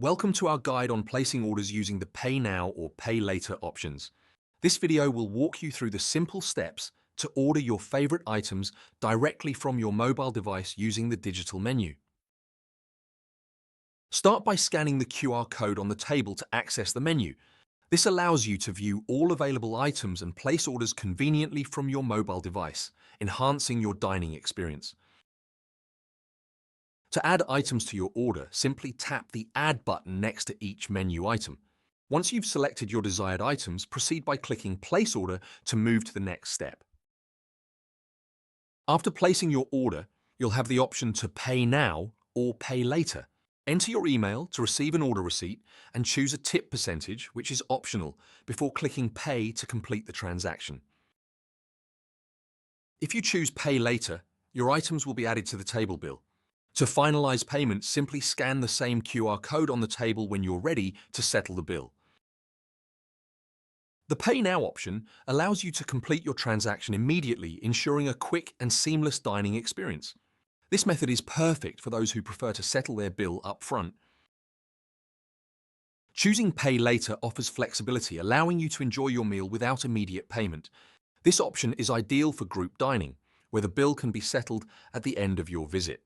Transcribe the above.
Welcome to our guide on placing orders using the Pay Now or Pay Later options. This video will walk you through the simple steps to order your favorite items directly from your mobile device using the digital menu. Start by scanning the QR code on the table to access the menu. This allows you to view all available items and place orders conveniently from your mobile device, enhancing your dining experience. To add items to your order, simply tap the Add button next to each menu item. Once you've selected your desired items, proceed by clicking Place Order to move to the next step. After placing your order, you'll have the option to Pay Now or Pay Later. Enter your email to receive an order receipt and choose a tip percentage, which is optional, before clicking Pay to complete the transaction. If you choose Pay Later, your items will be added to the table bill. To finalize payment, simply scan the same QR code on the table when you're ready to settle the bill. The Pay Now option allows you to complete your transaction immediately, ensuring a quick and seamless dining experience. This method is perfect for those who prefer to settle their bill up front. Choosing Pay Later offers flexibility, allowing you to enjoy your meal without immediate payment. This option is ideal for group dining, where the bill can be settled at the end of your visit.